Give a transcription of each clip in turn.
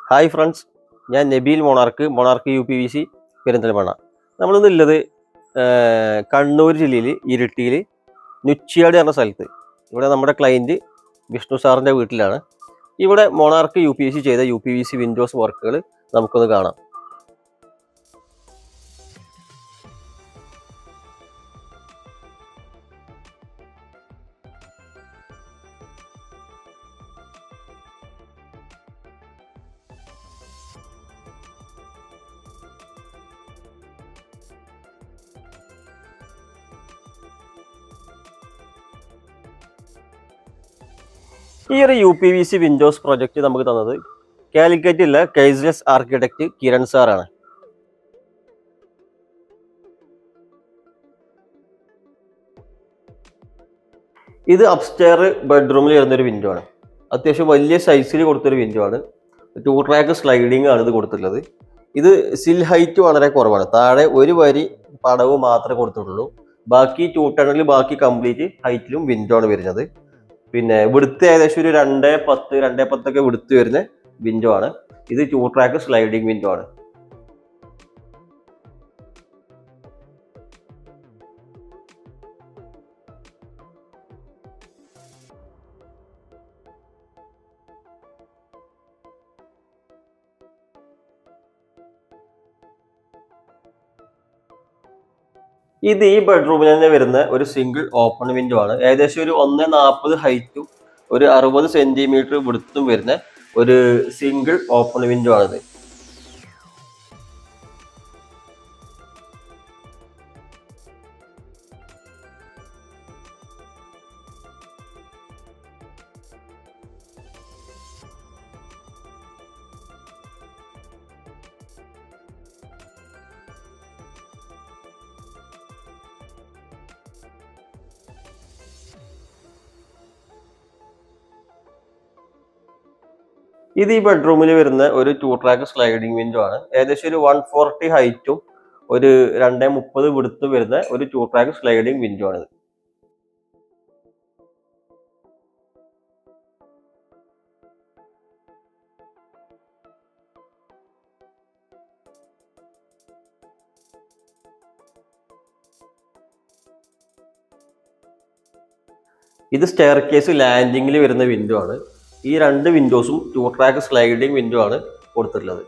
Hi friends, ഞാൻ Nabeel monarch UPVC Perinthalmanna. നമ്മളിന്നുള്ളത് Kannur ജില്ലയിൽ ഇരിട്ടിയിൽ നുച്ചിയാട് എന്ന സ്ഥലത്ത്. ഇവിടെ നമ്മുടെ ക്ലയൻറ്റ് വിഷ്ണു സാറിൻ്റെ വീട്ടിലാണ്. ഇവിടെ മൊണാർക്ക് UPVC ചെയ്ത UPVC വിൻഡോസ് വർക്കുകൾ നമുക്കൊന്ന് കാണാം. ഈ ഒരു UPVC വിൻഡോസ് പ്രൊജക്റ്റ് നമുക്ക് തന്നത് കാലിക്കറ്റിലെ കെയ്സ്ലെസ് ആർക്കിടെക്റ്റ് കിരൺ സാറാണ്. ഇത് അപ്സ്റ്റെയർ ബെഡ്റൂമിൽ വരുന്നൊരു വിൻഡോ ആണ്. അത്യാവശ്യം വലിയ സൈസിൽ കൊടുത്തൊരു വിൻഡോ ആണ്. 2 ട്രാക്ക് സ്ലൈഡിങ് ആണ് ഇത് കൊടുത്തിട്ടുള്ളത്. ഇത് സിൽ ഹൈറ്റ് വളരെ കുറവാണ്. താഴെ ഒരു വരി പടവ് മാത്രമേ കൊടുത്തിട്ടുള്ളൂ. ബാക്കി 2 ടണലിൽ ബാക്കി കംപ്ലീറ്റ് ഹൈറ്റിലും വിൻഡോ ആണ് വരുന്നത്. പിന്നെ വിടുത്ത് ഏകദേശം ഒരു 2.10 ഒക്കെ വിടുത്ത് വരുന്ന വിൻഡോ ആണ്. ഇത് 2 ട്രാക്ക് സ്ലൈഡിങ് വിൻഡോ ആണ്. ഇത് ഈ ബെഡ്റൂമിൽ തന്നെ വരുന്ന ഒരു സിംഗിൾ ഓപ്പൺ വിൻഡോ ആണ്. ഏകദേശം ഒരു 1.40 ഹൈറ്റും ഒരു 60 സെന്റിമീറ്റർ വിടുത്തും വരുന്ന ഒരു സിംഗിൾ ഓപ്പൺ വിൻഡോ ആണിത്. ഇത് ഈ ബെഡ്റൂമിൽ വരുന്ന ഒരു 2 ട്രാക്ക് സ്ലൈഡിങ് വിൻഡോ ആണ്. ഏകദേശം ഒരു 140 ഹൈറ്റും ഒരു 2.30 വിടുത്തും വരുന്ന ഒരു 2 ട്രാക്ക് സ്ലൈഡിങ് വിൻഡോ ആണ്. ഇത് സ്റ്റെയർ കേസ് ലാൻഡിങ്ങിൽ വരുന്ന വിൻഡോ ആണ്. ഈ 2 വിൻഡോസും 2 ട്രാക്ക് സ്ലൈഡിങ് വിൻഡോ ആണ് കൊടുത്തിട്ടുള്ളത്.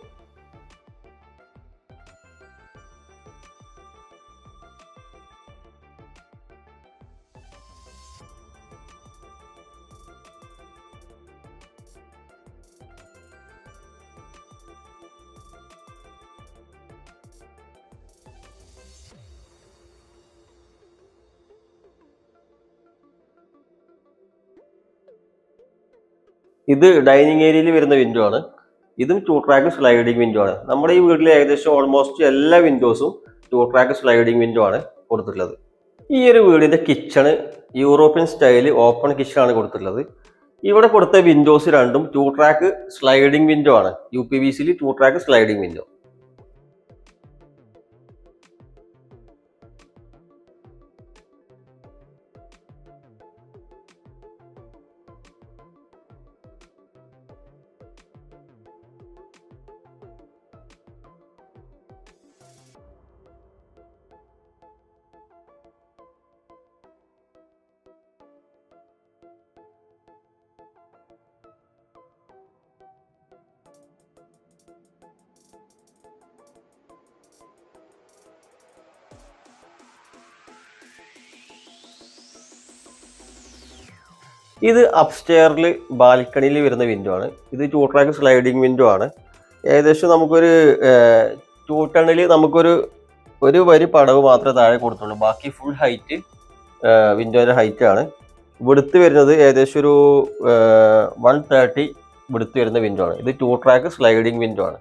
ഇത് ഡൈനിങ് ഏരിയയിൽ വരുന്ന വിൻഡോ ആണ്. ഇതും 2 ട്രാക്ക് സ്ലൈഡിങ് വിൻഡോ ആണ്. നമ്മുടെ ഈ വീട്ടിലെ ഏകദേശം ഓൾമോസ്റ്റ് എല്ലാ വിൻഡോസും 2 ട്രാക്ക് സ്ലൈഡിങ് വിൻഡോ ആണ് കൊടുത്തിട്ടുള്ളത്. ഈ ഒരു വീടിന്റെ kitchen European style open kitchen ആണ് കൊടുത്തിട്ടുള്ളത്. ഇവിടെ കൊടുത്ത വിൻഡോസ് രണ്ടും 2 ട്രാക്ക് സ്ലൈഡിങ് വിൻഡോ ആണ്. UPVCയിൽ 2 ട്രാക്ക് സ്ലൈഡിങ് വിൻഡോ. ഇത് അപ്സ്റ്റെയറിൽ ബാൽക്കണിയിൽ വരുന്ന വിൻഡോ ആണ്. ഇത് 2 ട്രാക്ക് സ്ലൈഡിങ് വിൻഡോ ആണ്. ഏകദേശം നമുക്കൊരു 2 ടണ്ണിൽ ഒരു വരി പടവ് മാത്രമേ താഴെ കൊടുത്തുള്ളൂ. ബാക്കി ഫുൾ ഹൈറ്റ് വിൻഡോയുടെ ഹൈറ്റ് ആണ്. വിടുത്ത് വരുന്നത് ഏകദേശം ഒരു 130 വിടുത്ത് വരുന്ന വിൻഡോ ആണ്. ഇത് 2 ട്രാക്ക് സ്ലൈഡിങ് വിൻഡോ ആണ്.